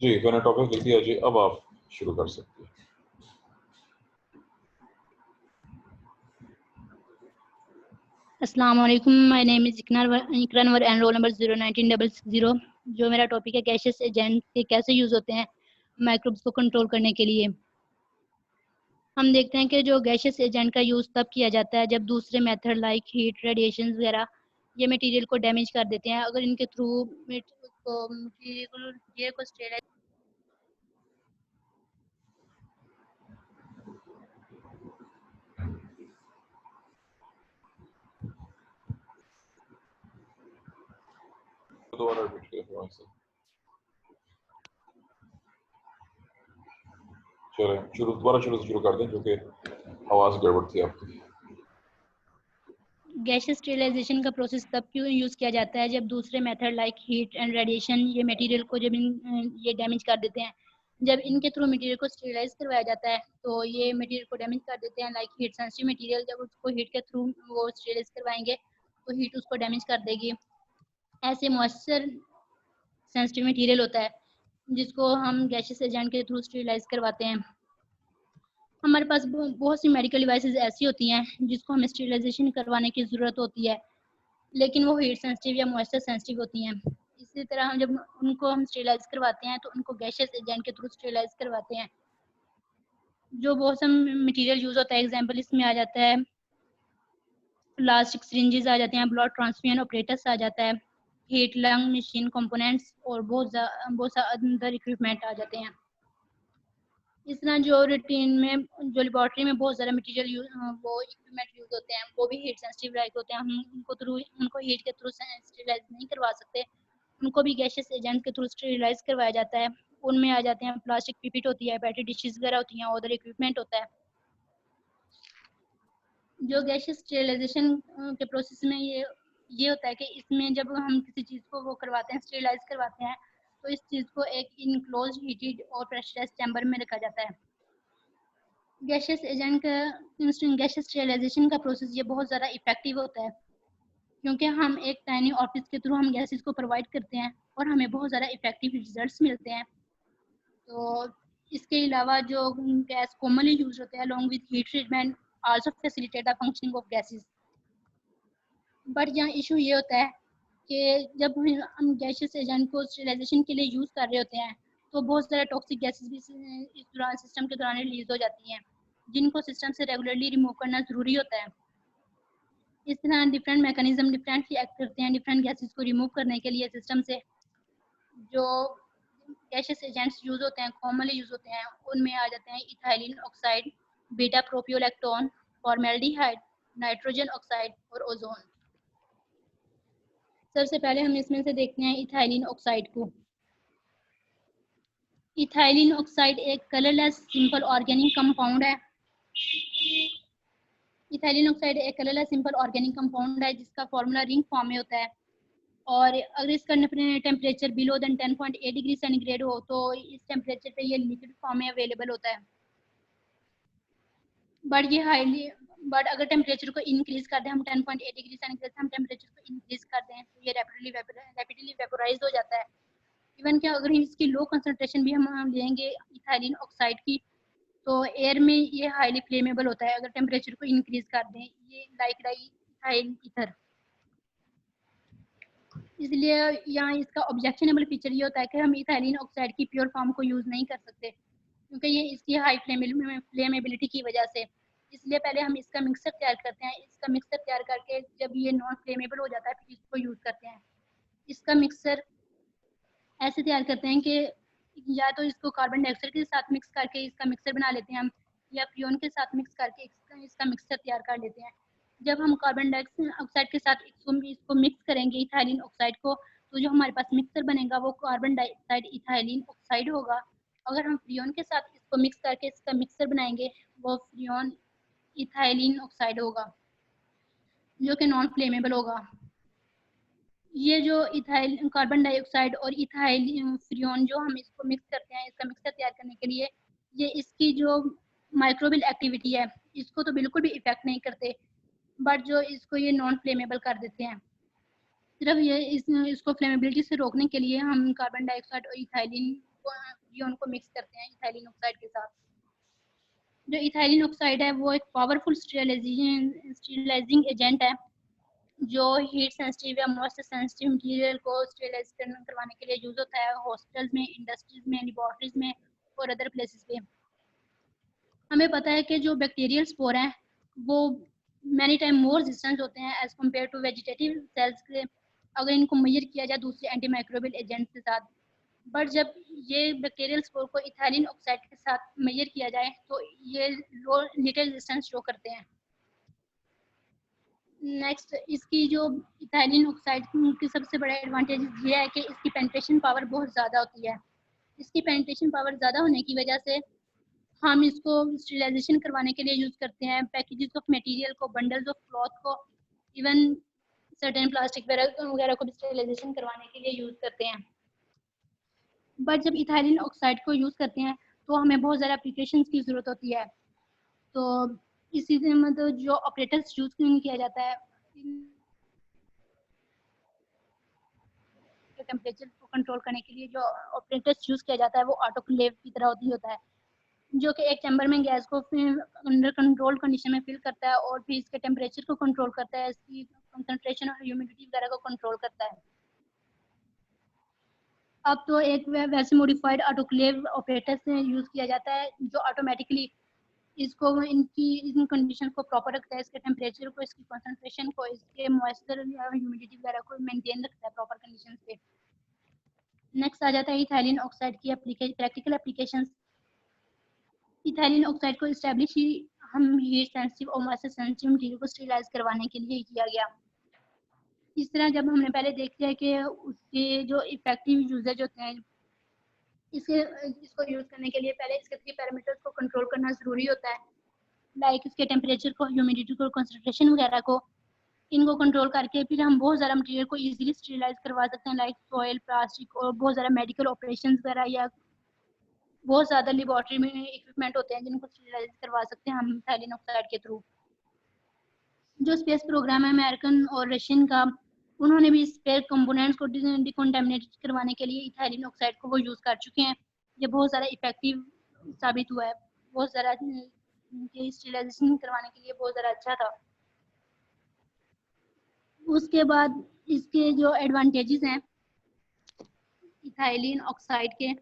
जी मैंने टॉपिक लिख दिया जी, अब आप शुरू कर सकते हैं। अस्सलाम वालेकुम, माय नेम इज़ इकरानवर एंड रोल नंबर 01960। जो मेरा टॉपिक है गैसेस एजेंट के कैसे यूज़ होते हैं माइक्रोब्स को कंट्रोल करने के लिए। हम देखते हैं कि जो गैसेस एजेंट का यूज़ तब किया जाता है जब दूसरे मेथड लाइक हीट, रेडिएशन वगैरह ये मटेरियल को डैमेज कर देते हैं। अगर इनके थ्रू मटेरियल को स्टेरलाइज दोबारा रिपीट करें से। चलें दोबारा शुरू से शुरू कर दें क्योंकि आवाज़ गड़बड़ थी आपकी। गैसेस स्टेरिलाइजेशन का प्रोसेस तब क्यों यूज़ किया जाता है जब दूसरे method like heat and radiation ये मटेरियल को जब ये डैमेज कर देते हैं। जब इनके थ्रू मटेरियल को स्टेरिलाइज करवाया जाता है तो ये मटेरियल को डैमेज कर देते हैं लाइक हीट सेंसिटिव मटेरियल। जब उसको हीट के थ्रू वो स्टेरिलाइज करवाएंगे तो हीट उसको डैमेज कर देगी। ऐसे मॉइस्चर सेंसिटिव मटेरियल होता है जिसको हम गैसेस एजेंट के थ्रू स्टेरिलाइज करवाते हैं। हमारे पास बहुत सी मेडिकल डिवाइसेस ऐसी होती हैं जिसको हमें स्टेरिलाइजेशन करवाने की ज़रूरत होती है, लेकिन वो हीट सेंसिटिव या मॉइस्चर सेंसिटिव होती हैं। इसी तरह हम जब उनको हम स्टेरिलाइज करवाते हैं तो उनको गैसेस एजेंट के थ्रू स्टेरिलाइज करवाते हैं। जो बहुत सा मटेरियल यूज़ होता है, एग्जांपल इसमें आ जाता है प्लास्टिक सिरिंजेस आ जाते हैं, ब्लड ट्रांसफ्यूजन ऑपरेटर्स आ जाता है, हीट लंग मशीन कंपोनेंट्स और बहुत सा अंदर इक्विपमेंट आ जाते हैं। इस तरह जो रूटीन में जो लेबॉर्ट्री में बहुत ज़्यादा मटेरियल वो इक्विपमेंट यूज़ होते हैं वो भी हीट सेंसिटिव लाइक होते हैं। हम उनको हीट के थ्रू स्टेरिलाइज नहीं करवा सकते, उनको भी गैसेस एजेंट के थ्रू स्टेरिलाइज करवाया जाता है। उनमें आ जाते हैं प्लास्टिक पिपेट होती है, बैटरी डिशेस वगैरह होती हैं, अदर इक्विपमेंट होता है। जो गैसेस स्टेरिलाइजेशन के प्रोसेस में ये होता है कि इसमें जब हम किसी चीज़ को वो करवाते हैं स्टेरिलाइज करवाते हैं तो इस चीज़ को एक इनक्लोज हीटेड और प्रेशराइज्ड चैम्बर में रखा जाता है। गैसेस एजेंट का गैसेस स्टेरिलाइजेशन का प्रोसेस ये बहुत ज़्यादा इफेक्टिव होता है क्योंकि हम एक टाइनी ऑफिस के थ्रू हम गैसेस को प्रोवाइड करते हैं और हमें बहुत ज़्यादा इफेक्टिव रिजल्ट्स मिलते हैं। तो इसके अलावा जो गैस कॉमनली यूज होते हैं along with heat treatment also facilitate the functioning of gases. But यहाँ इशू ये होता है कि जब हम गैसेस एजेंट को स्टेरिलाइजेशन के लिए यूज़ कर रहे होते हैं तो बहुत सारे टॉक्सिक गैसेस भी इस दौरान सिस्टम के दौरान रिलीज हो जाती हैं जिनको सिस्टम से रेगुलरली रिमूव करना ज़रूरी होता है। इस तरह डिफरेंट मैकेनिज्म डिफरेंटली एक्ट करते हैं डिफरेंट गैसेस को रिमूव करने के लिए सिस्टम से। जो गैसेस एजेंट्स यूज़ होते हैं कॉमनली यूज़ होते हैं उनमें आ जाते हैं ethylene oxide, beta propiolactone, formaldehyde, nitrogen oxide और ओजोन। सबसे पहले हम इसमें से देखते हैं इथाइलिन ऑक्साइड को। इथाइलिन ऑक्साइड एक कलरलेस सिंपल ऑर्गेनिक कंपाउंड है। इथाइलिन ऑक्साइड एक कलरलेस सिंपल ऑर्गेनिक कंपाउंड है जिसका फॉर्मूला रिंग फॉर्म में होता है और अगर इसका temperature below then 10.8 degree centigrade हो तो इस टेम्परेचर पे ये लिक्विड फॉर्म में अवेलेबल होता है। बट अगर टेम्परेचर को इंक्रीज कर दें हम 10.8 डिग्री सेंटीग्रेड से हम टेम्परेचर को इंक्रीज कर दें तो ये रैपिडली वेपोराइज हो जाता है। इवन कि अगर इसकी लो कंसंट्रेशन भी हम लेंगे इथाइलिन ऑक्साइड की तो एयर में ये हाईली फ्लेमेबल होता है अगर टेम्परेचर को इंक्रीज कर दें, ये लाइक इथाइल ईथर। इसलिए यहाँ इसका ऑब्जेक्शनेबल फीचर ये होता है कि हम इथाइलिन ऑक्साइड की प्योर फॉर्म को यूज़ नहीं कर सकते क्योंकि ये इसकी हाई फ्लेमेबिलिटी की वजह से। इसलिए पहले हम इसका मिक्सर तैयार करते हैं। इसका मिक्सर तैयार करके जब ये नॉन फ्लेमेबल हो जाता है फिर इसको यूज़ करते हैं। इसका मिक्सर ऐसे तैयार करते हैं कि या तो इसको कार्बन डाइऑक्साइड के साथ मिक्स करके इसका मिक्सर बना लेते हैं हम, या फ्रियोन के साथ मिक्स करके इसका मिक्सर तैयार कर लेते हैं। जब हम कार्बन डाइऑक्साइड के साथ इसको मिक्स करेंगे इथाइलिन ऑक्साइड को तो जो हमारे पास मिक्सर बनेगा वो कार्बन डाइऑक्साइड इथाइलिन ऑक्साइड होगा। अगर हम फ्रियोन के साथ इसको मिक्स करके इसका मिक्सर बनाएंगे वो फ्रियोन इथाइलिन ऑक्साइड होगा जो कि नॉन फ्लेमेबल होगा। ये जो इथाइल कार्बन डाइऑक्साइड और इथाइल फ्रियोन जो हम इसको मिक्स करते हैं, इसका मिक्सर तैयार करने के लिए, ये इसकी जो माइक्रोबियल एक्टिविटी है इसको तो बिल्कुल भी इफेक्ट नहीं करते, बट जो इसको ये नॉन फ्लेमेबल कर देते हैं। सिर्फ ये इसको फ्लेमेबिलिटी से रोकने के लिए हम कार्बन डाइऑक्साइड और इथाइलिन फ्रियोन को मिक्स करते हैं इथाइलिन ऑक्साइड के साथ। जो इथाइलिन ऑक्साइड है वो एक पावरफुल स्टीरिलाइजिंग एजेंट है जो हीट सेंसिटिव या मॉइस्चर सेंसिटिव मटेरियल को स्टेरिलाइज करवाने के लिए यूज होता है हॉस्पिटल्स में, इंडस्ट्रीज में, लेबोरेटरीज में और अदर प्लेसेस पे। हमें पता है कि जो बैक्टीरियल स्पोर हैं वो मैनी टाइम मोर रेजिस्टेंट होते हैं as compared to vegetative cells के, अगर इनको मेजर किया जाए दूसरे एंटीमाइक्रोबियल एजेंट्स के साथ। बट जब ये बैक्टीरियल स्पोर को इथाइलिन ऑक्साइड के साथ मेजर किया जाए तो ये लो लिटिल रेजिस्टेंस शो करते हैं। नेक्स्ट, इसकी जो इथाइलिन ऑक्साइड की सबसे बड़ा एडवांटेज ये है कि इसकी पेनिट्रेशन पावर बहुत ज़्यादा होती है। इसकी पेनिट्रेशन पावर ज़्यादा होने की वजह से हम इसको स्टेरिलाइजेशन करवाने के लिए यूज़ करते हैं, पैकेजेस ऑफ मटेरियल को, बंडल्स ऑफ क्लॉथ को, इवन सर्टेन प्लास्टिक वगैरह को भी स्टेरिलाइजेशन करवाने के लिए यूज़ करते हैं। बट जब इथाइलिन ऑक्साइड को यूज़ करते हैं तो हमें बहुत ज़्यादा एप्लीकेशंस की ज़रूरत होती है। तो इसी से मतलब जो ऑपरेटर्स यूज़ किया जाता है टेम्परेचर को कंट्रोल करने के लिए, जो ऑपरेटर्स यूज़ किया जाता है वो ऑटोक्लेव की तरह होता है, जो कि एक चैम्बर में गैस को अंडर कंट्रोल कंडीशन में फिल करता है और फिर इसके टेम्परेचर को कंट्रोल करता है, इसकी कंसंट्रेशन और ह्यूमिडिटी वगैरह को कंट्रोल करता है। अब तो एक वैसे मॉडिफाइड ऑटोक्लेव ऑपरेटर से यूज़ किया जाता है जो ऑटोमेटिकली इसको इन कंडीशन को प्रॉपर रखता है, इसके टेम्परेचर को, इसकी कंसंट्रेशन को, इसके मॉइस्चर या ह्यूमिडिटी वगैरह को मेंटेन रखता है प्रॉपर कंडीशन पे। नेक्स्ट आ जाता है इथाइलिन ऑक्साइड की प्रैक्टिकल एप्लीकेशंस। इथाइलिन ऑक्साइड को इस्टेब्लिश ही हम हीट सेंसिटिव और मॉइस्चर सेंसिटिव मटेरियल को स्टेरिलाइज करवाने के लिए किया गया। इस तरह जब हमने पहले देख लिया कि उसके जो इफेक्टिव यूजेज होते हैं, इसको यूज करने के लिए पहले इसके 3 पैरामीटर्स को कंट्रोल करना जरूरी होता है, लाइक इसके टेम्परेचर को, ह्यूमिडिटी को, कंसंट्रेशन वगैरह को। इनको कंट्रोल करके फिर हम बहुत ज़्यादा मटेरियल को इजीली स्टेरिलाइज करवा सकते हैं, लाइक सॉइल, प्लास्टिक और बहुत ज़्यादा मेडिकल ऑपरेशंस वगैरह, या बहुत ज़्यादा लेबोरेटरी में इक्विपमेंट होते हैं जिनको स्टेरिलाइज करवा सकते हैं हम इथाइलिन ऑक्साइड के थ्रू। जो स्पेस प्रोग्राम है अमेरिकन और रशियन का, उन्होंने भी स्पेस कंपोनेंट्स को डिकॉन्टामिनेट करवाने के लिए इथाइलिन ऑक्साइड को वो यूज़ कर चुके हैं। ये बहुत ज़्यादा इफेक्टिव साबित हुआ है, बहुत ज़्यादा स्टेरिलाइजेशन करवाने के लिए बहुत ज़्यादा अच्छा था। उसके बाद इसके जो एडवांटेजेस हैं इथाइलिन ऑक्साइड के,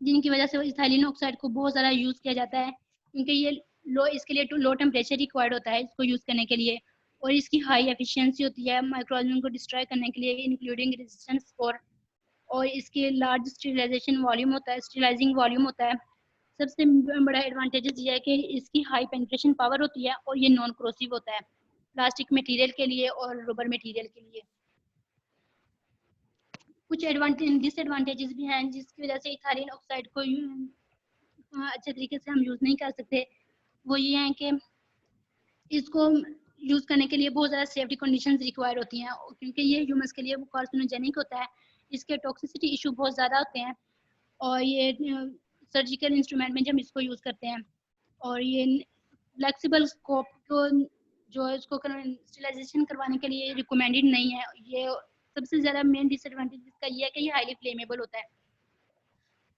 जिनकी वजह से इथाइलिन ऑक्साइड को बहुत ज़्यादा यूज़ किया जाता है, क्योंकि ये इसके लिए लो टेम्परेचर रिक्वायर्ड होता है इसको यूज़ करने के लिए, और इसकी हाई एफिशिएंसी होती है माइक्रोऑर्गेनिज्म को डिस्ट्रॉय करने के लिए, इंक्लूडिंग रेजिस्टेंस स्कोर, और इसके लार्ज स्टेरिलाइजेशन वॉल्यूम होता है, स्टेरिलाइजिंग वॉल्यूम होता है। सबसे बड़ा एडवांटेजेस ये है कि इसकी हाई पेनिट्रेशन पावर होती है और ये नॉन क्रोसिव होता है प्लास्टिक मटेरियल के लिए और रबर मटेरियल के लिए। कुछ डिसएडवांटेजेस भी हैं जिसकी वजह से इथाइलिन ऑक्साइड को अच्छे तरीके से हम यूज़ नहीं कर सकते। वो ये हैं कि इसको यूज़ करने के लिए बहुत ज़्यादा सेफ्टी कंडीशंस रिक्वायर होती हैं, क्योंकि ये ह्यूमंस के लिए कार्सिनोजेनिक होता है, इसके टॉक्सिसिटी इशू बहुत ज़्यादा होते हैं, और ये सर्जिकल इंस्ट्रूमेंट में जब हम इसको यूज़ करते हैं, और ये फ्लेक्सिबल स्कोप को जो है इसको स्टेरिलाइजेशन करवाने के लिए रिकमेंडेड नहीं है। ये सबसे ज़्यादा मेन डिसएडवांटेज इसका ये है कि ये हाईली फ्लेमेबल होता है,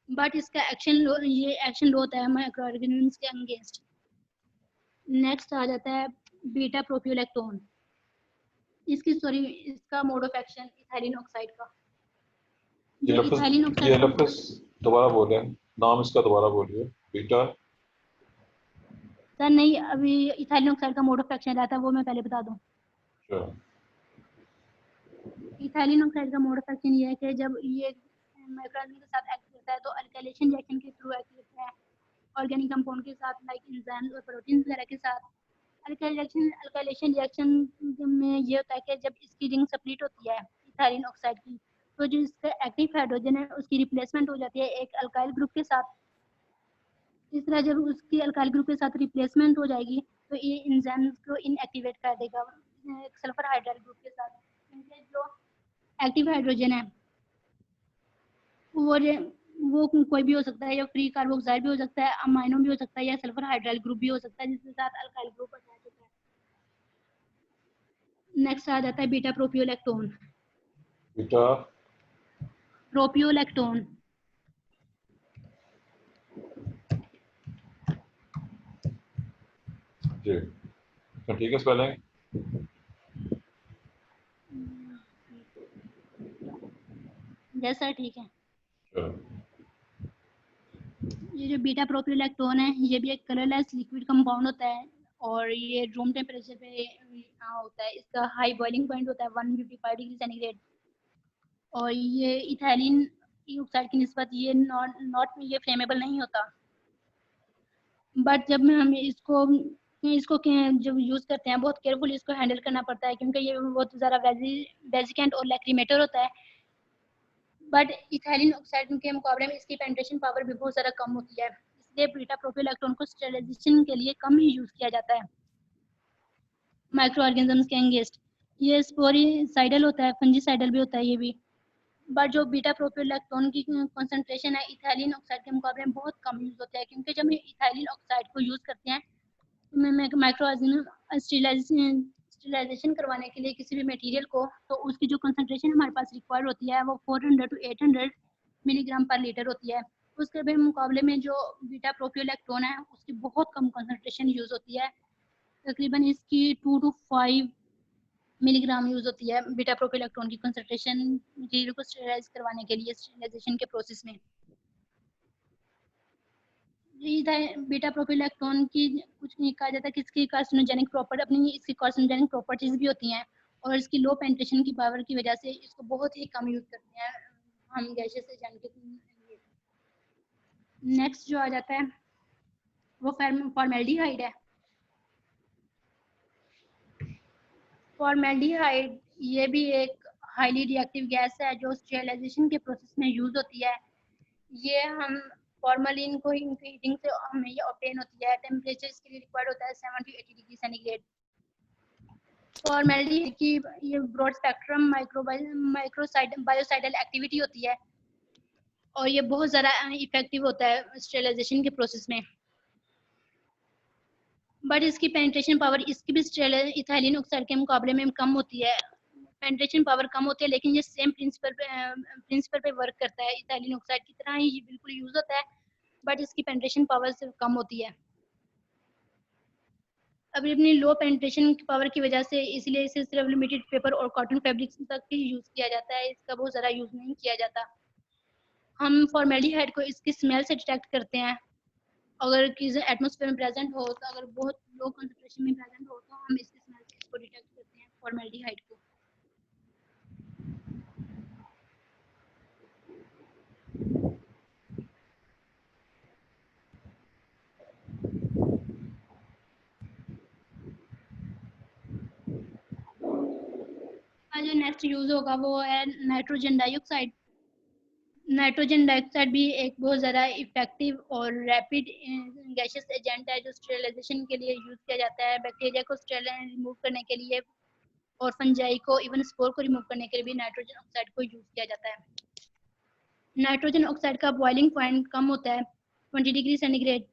बट इसका एक्शन लो होता है माइक्रो ऑर्गेनिजम्स के अगेंस्ट। नेक्स्ट आ जाता है बीटा प्रोपियोलैक्टोन। इसका mode of action ethylene oxide का, जो इथाइलिन ऑक्साइड दोबारा बोलें, नाम इसका दोबारा बोलिए। बीटा सर नहीं, अभी इथाइलिन ऑक्साइड का मोड ऑफ एक्शन रहता है वो मैं पहले बता दूं। इथाइलिन ऑक्साइड का मोड ऑफ एक्शन ये है कि जब ये माइक्रोऑर्गेनिज्म के साथ एक्ट करता है तो अल्काइलेशन रिएक्शन के थ्रू एक्ट करता है ऑर्गेनिक कंपाउंड के साथ, लाइक एंजाइम्स और प्रोटीन्स वगैरह के साथ। अल्काइलेशन रिएक्शन में ये होता है कि जब इसकी रिंग स्प्लिट होती है इथाइलिन ऑक्साइड की, तो जो इसका एक्टिव हाइड्रोजन है उसकी रिप्लेसमेंट हो जाती है एक अल्काइल ग्रुप के साथ, इस तरह जब उसकी अल्काइल ग्रुप के साथ रिप्लेसमेंट हो जाएगी तो ये एंजाइम को इनएक्टिवेट कर देगा सल्फर हाइड्राइल ग्रुप के साथ, क्योंकि जो एक्टिव हाइड्रोजन है वो कोई भी हो सकता है, या फ्री कार्बोक्साइड भी हो सकता है, अमाइनो भी हो सकता है, या सल्फर हाइड्राइल ग्रुप भी हो सकता है जिसके साथ अल्काइल ग्रुप अटैच होता है। नेक्स्ट आ जाता है बीटा प्रोपियोलैक्टोन। बीटा प्रोपियोलैक्टोन जी, ठीक है स्पेलिंग। जैसा ठीक है। चलो, ये जो बीटा प्रोपियोलैक्टोन है ये भी एक कलरलेस लिक्विड कंपाउंड होता है और ये रूम टेम्परेचर पे होता है। इसका हाई बॉइलिंग पॉइंट होता है 155 डिग्री सेंटीग्रेड और ये इथाइलिन ऑक्साइड की निस्बत ये नॉट ये फ्लेमेबल नहीं होता। बट जब हम इसको इसको जब यूज करते हैं बहुत केयरफुल इसको हैंडल करना पड़ता है, क्योंकि ये बहुत ज़्यादा बेसिकेंट और लैक्रीमेटर होता है। बट इथाइलिन ऑक्साइड के मुकाबले में इसकी पेनिट्रेशन पावर भी बहुत ज़्यादा कम होती है, इसलिए बीटा प्रोपियोलैक्टोन को स्टेरिलाइजेशन के लिए कम ही यूज किया जाता है माइक्रो ऑर्गेनिजम्स के अगेंस्ट। ये स्पोरिसाइडल होता है, फंजीसाइडल भी होता है ये भी। बट जो बीटा प्रोपियोलैक्टोन की कंसंट्रेशन है इथाइलिन ऑक्साइड के मुकाबले में बहुत कम यूज होता है, क्योंकि जब हम इथाइलिन ऑक्साइड को यूज करते हैं माइक्रो स्टेरिलाइजेशन करवाने के लिए किसी भी मटेरियल को, तो उसकी जो कंसंट्रेशन हमारे पास रिक्वायर्ड होती है वो 400 to 800 मिलीग्राम पर लीटर होती है। उसके भी मुकाबले में जो बीटा प्रोपियोलैक्टोन है उसकी बहुत कम कंसंट्रेशन यूज होती है, तकरीबन इसकी 2 to 5 मिलीग्राम यूज होती है बीटा प्रोपियोलैक्टोन की कंसंट्रेशन मटेरियल को स्टेरिलाइज करवाने के लिए स्टेरिलाइजेशन के प्रोसेस में। बीटा प्रोपियोलैक्टोन की कुछ नहीं कहा जाता कि इसकी कार्सिनोजेनिक प्रॉपर्टी अपनी इसकी कार्सिनोजेनिक प्रॉपर्टीज भी होती हैं और इसकी लो पेनिट्रेशन की पावर की वजह से इसको बहुत ही कम यूज करते हैं हम गैसेस से जान के। नेक्स्ट जो आ जाता है वो फॉर्मेल्डिहाइड है। फॉर्मेल्डिहाइड ये भी एक हाईली रिएक्टिव गैस है जो स्टेरिलाइजेशन के प्रोसेस में यूज होती है। ये हम फॉर्मलिन को हीटिंग से हमें ये ऑब्टेन होती है। टेम्परेचर इसके लिए रिक्वायर्ड होता है 7 to 80 डिग्री सेंटीग्रेड। फॉर्मेल्डिहाइड की ये ब्रॉड स्पेक्ट्रम बायोसाइडल एक्टिविटी होती है और ये बहुत ज़्यादा इफेक्टिव होता है स्टेरिलाइजेशन के प्रोसेस में। बट इसकी पेनिट्रेशन पावर इसकी भी इथाइलिन ऑक्साइड के मुकाबले में कम होती है। पेनिट्रेशन पावर कम होती है लेकिन ये सेम प्रिंसिपल पे वर्क करता है, इथाइलिन ऑक्साइड की तरह ही बिल्कुल यूज होता है, बट इसकी पेनिट्रेशन पावर सिर्फ कम होती है। अभी अपनी लो पेनिट्रेशन पावर की वजह से इसलिए इसे सिर्फ लिमिटेड पेपर और कॉटन फैब्रिक्स तक ही यूज किया जाता है, इसका बहुत ज़्यादा यूज नहीं किया जाता। हम फॉर्मेल्डिहाइड को इसकी स्मेल से डिटेक्ट करते हैं। अगर किसी एटमॉस्फेयर में प्रेजेंट हो तो अगर बहुत लो कंसंट्रेशन में प्रेजेंट हो तो हम इसकी स्मेल से इसको डिटेक्ट करते हैं फॉर्मेल्डिहाइड को। जो नेक्स्ट यूज होगा वो है नाइट्रोजन डाइऑक्साइड। नाइट्रोजन डाइऑक्साइड भी एक बहुत ज़्यादा इफेक्टिव और रैपिड गैसियस एजेंट है जो स्टेरिलाइजेशन के लिए यूज किया जाता है। बैक्टीरिया को रिमूव करने के लिए और फंजाई को इवन स्पोर को रिमूव करने के लिए भी नाइट्रोजन ऑक्साइड को यूज किया जाता है। नाइट्रोजन ऑक्साइड का बॉइलिंग पॉइंट कम होता है 20 डिग्री सेंटीग्रेड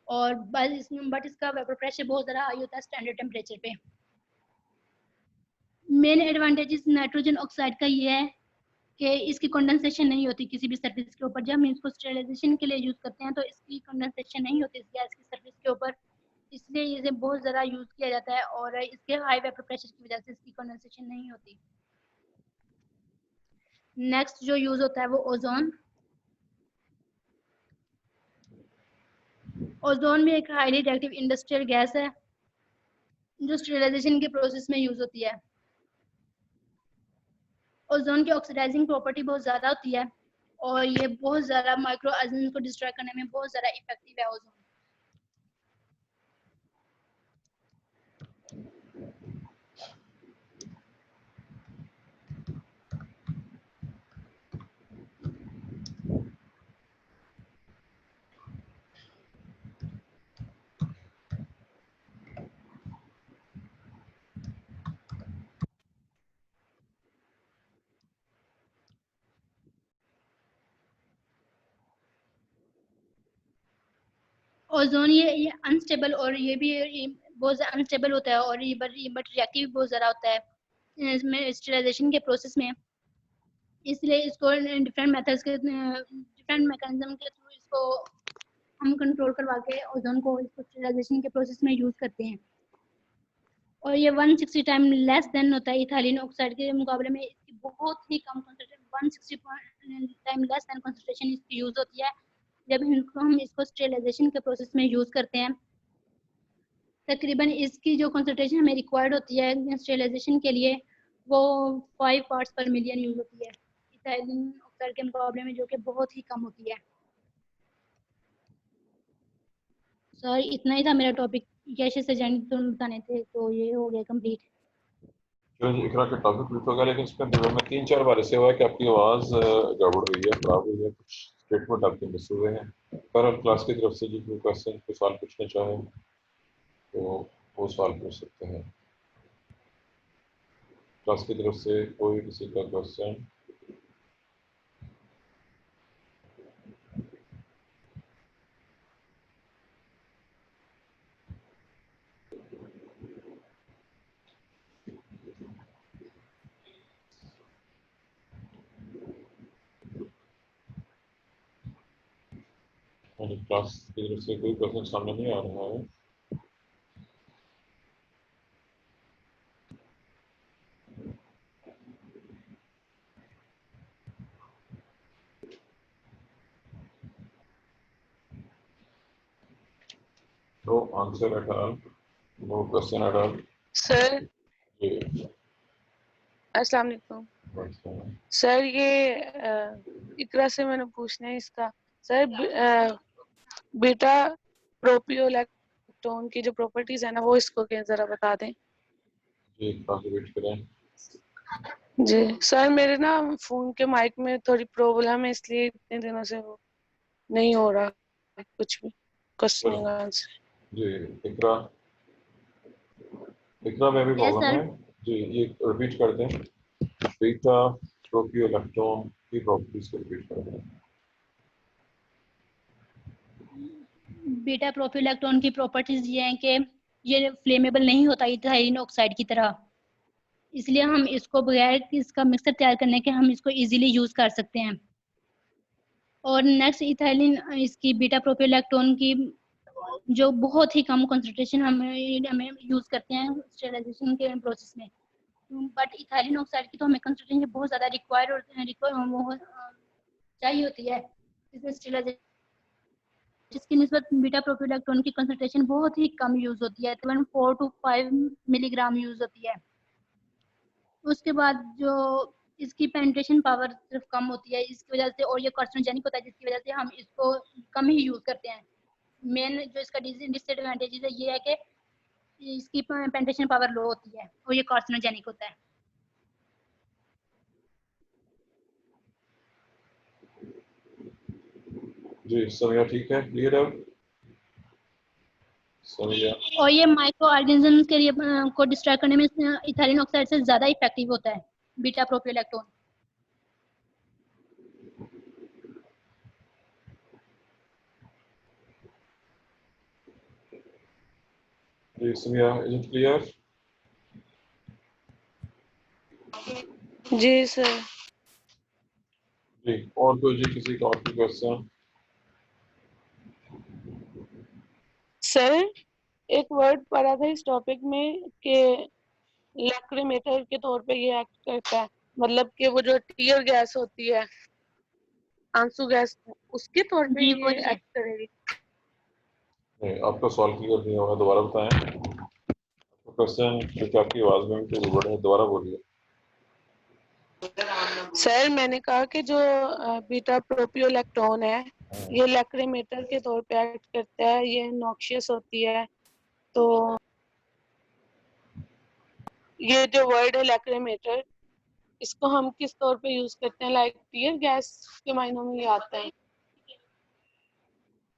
और बट इसका वेपर प्रेशर बहुत ज़्यादा हाई होता है स्टैंडर्ड टेम्परेचर पे। मेन एडवांटेजेस नाइट्रोजन ऑक्साइड का ये है कि इसकी कंडेंसेशन नहीं होती किसी भी सरफेस के ऊपर। जब हम इसको स्टेरिलाइजेशन के लिए यूज करते हैं तो इसकी कंडेंसेशन नहीं होती इस गैस की सरफेस के ऊपर, इसलिए इसे बहुत ज़्यादा यूज किया जाता है और इसके हाई वेपर प्रेशर की वजह से इसकी कंडेंसेशन नहीं होती। नेक्स्ट जो यूज होता है वो ओजोन। ओजोन भी एक हाईली रिएक्टिव इंडस्ट्रियल गैस है जो स्टेरिलाइजेशन के प्रोसेस में यूज होती है। ओजोन की ऑक्सीडाइजिंग प्रॉपर्टी बहुत ज़्यादा होती है और ये बहुत ज़्यादा माइक्रो ऑर्गेनिज्म को डिस्ट्रॉय करने में बहुत ज़्यादा इफेक्टिव है ओजोन। ओजोन ये अनस्टेबल और ये भी बहुत अनस्टेबल होता है और ये बट रिएक्टिव बहुत ज़्यादा होता है इसमें स्टेरिलाइजेशन के प्रोसेस में। इसलिए इसको डिफरेंट मेथड्स के डिफरेंट मैकेनिज्म के थ्रू इसको हम कंट्रोल करवा के ओजोन को इसको स्टेरिलाइजेशन के प्रोसेस में यूज़ करते हैं। और ये 160 टाइम लेस देन होता है इथाइलिन ऑक्साइड के मुकाबले में। इसकी बहुत ही कम concentration 160 time less than concentration इसकी यूज़ होती है जब हम इसको स्टेरिलाइजेशन के प्रोसेस में यूज़ करते हैं। तकरीबन इसकी जो कंसंट्रेशन हमें रिक्वायर्ड होती है स्टेरिलाइजेशन के लिए वो 5 पार्ट्स पर मिलियन यूज़ होती है इथाइलिन ऑक्साइड के मुकाबले में, जो कि बहुत ही कम होती है। सर इतना ही था मेरा टॉपिक, कैसे से बताने थे, तो ये हो गया कंप्लीट। चलो इकरा के टॉपिक पूरा हो गया, लेकिन इसमें में 3-4 बार ऐसे हुआ है कि आपकी आवाज़ गड़बड़ हुई है, खराब हुई है, कुछ स्टेटमेंट आपके मिस हुए हैं। पर क्लास की तरफ से जो कोई क्वेश्चन कोई सवाल पूछना चाहे तो वो सवाल पूछ सकते हैं। क्लास की तरफ से कोई किसी का क्वेश्चन? क्लास की तरफ से कोई क्वेश्चन सामने नहीं आ रहा है। तो answer at all, no question at all. Sir ji अस्सलाम वालेकुम। सर ये इकरा से मैंने पूछना है इसका। सर बीटा प्रोपियोलैक्टोन की जो प्रॉपर्टीज है ना वो इसको के जरा बता दें। जी काफी वेट करें। जी सर मेरे ना फोन के माइक में थोड़ी प्रॉब्लम है, इसलिए इतने दिनों से वो नहीं हो रहा कुछ भी क्वेश्चनिंग आंसर। जी इकरा, इकरा में भी यस प्रॉब्लम सर। है। जी ये रिपीट कर दें, बीटा प्रोपियोलैक्टोन की प्रॉपर्टीज को रिपीट कर दें। बीटा प्रोफिलैक्टोन की प्रॉपर्टीज ये हैं कि ये फ्लेमेबल नहीं होता इथाइलिन ऑक्साइड की तरह, इसलिए हम इसको बगैर इसका मिक्सर तैयार करने के हम इसको इजीली यूज कर सकते हैं। और नेक्स्ट इथाइलिन इसकी बीटा प्रोफिलैक्टोन की जो बहुत ही कम कंसंट्रेशन हमें यूज करते हैं स्टेरिलाइजेशन के प्रोसेस में, बट इथाइलिन ऑक्साइड की तो हमें कंसंट्रेशन बहुत ज्यादा चाहिए होती है इसमें स्टेरिलाइजेशन, जिसकी निस्बत बीटा प्रोफिलैक्टोन की कंसंट्रेशन बहुत ही कम यूज होती है, तकरीबन 4 to 5 मिलीग्राम यूज होती है। उसके बाद जो इसकी पेनिट्रेशन पावर सिर्फ कम होती है इसकी वजह से, और ये कार्सिनोजेनिक होता है जिसकी वजह से हम इसको कम ही यूज करते हैं। मेन जो इसका डिसएडवांटेज है ये है कि इसकी पेनिट्रेशन पावर लो होती है और ये कार्सिनोजेनिक होता है। जी समिया ठीक है, क्लियर है समिया? और ये माइक्रो ऑर्गेनिज्म के लिए को डिस्ट्रॉय करने में इथाइलिन ऑक्साइड से ज्यादा इफेक्टिव होता है बीटा प्रोपियोलैक्टोन। जी समिया, इज इट क्लियर? जी सर। जी और कोई जी किसी का और कोई क्वेश्चन? सर एक वर्ड पढ़ा था इस टॉपिक में कि लैक्रिमेटर के तौर पे ये एक्ट करता है, मतलब कि वो जो टीयर गैस होती है आंसू गैस उसके तौर पे जी वो ये एक्ट करेगी। नहीं, आपका सवाल क्लियर नहीं होगा, दोबारा बताएं क्वेश्चन, क्योंकि आपकी आवाज में भी गड़बड़ है, दोबारा बोलिए। सर मैंने कहा कि जो बीटा प्रोपियोलैक्टोन है ये लैक्रिमेटर के तौर पे एक्ट करता है, ये नॉक्शियस होती है, तो ये जो वर्ड है लैक्रिमेटर इसको हम किस तौर पे यूज करते हैं? लाइक टीयर गैस के मायनों में ये आता है।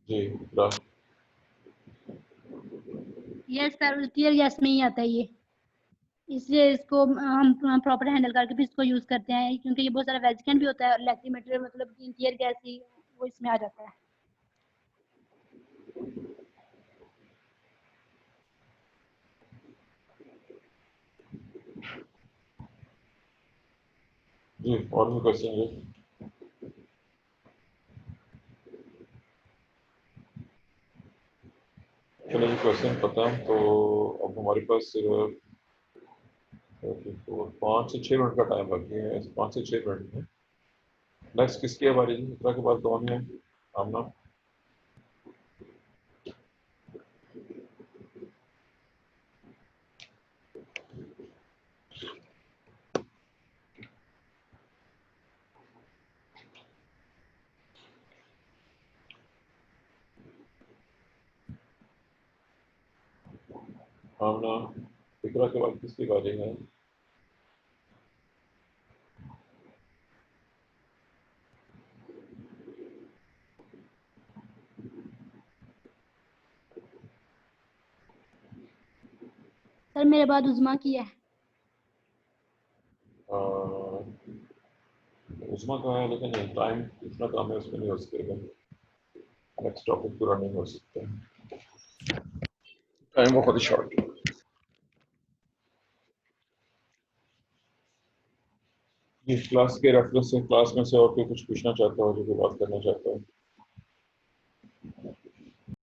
जी इकरा। यस सर, टीयर गैस में ही आता है ये, इसलिए इसको हम प्रॉपर हैंडल करके भी इसको यूज करते हैं, क्योंकि ये बहुत सारा वेजिकेंट भी होता है और लैक्रिमेटर मतलब टीयर गैस ही वो इसमें आ जाता है। जी और भी क्वेश्चन जी? चलिए क्वेश्चन खत्म। तो अब हमारे पास सिर्फ 5 से 6 मिनट का टाइम बाकी है, 5 से 6 मिनट में। नेक्स्ट किसकी है बारी जी? इकरा के बाद कौन है? आमना। आमना, इकरा के बाद किसकी बारी है? सर मेरे बाद उज़मा की है। उस्मा का है लेकिन टाइम इतना कम है, उसमें नहीं हो सकेगा। नेक्स्ट टॉपिक पूरा नहीं हो सकता, टाइम बहुत ही शॉर्ट है। ये क्लास के रेफरेंस से, क्लास में से और कोई कुछ पूछना चाहता हो, जो कोई बात करना चाहता हो?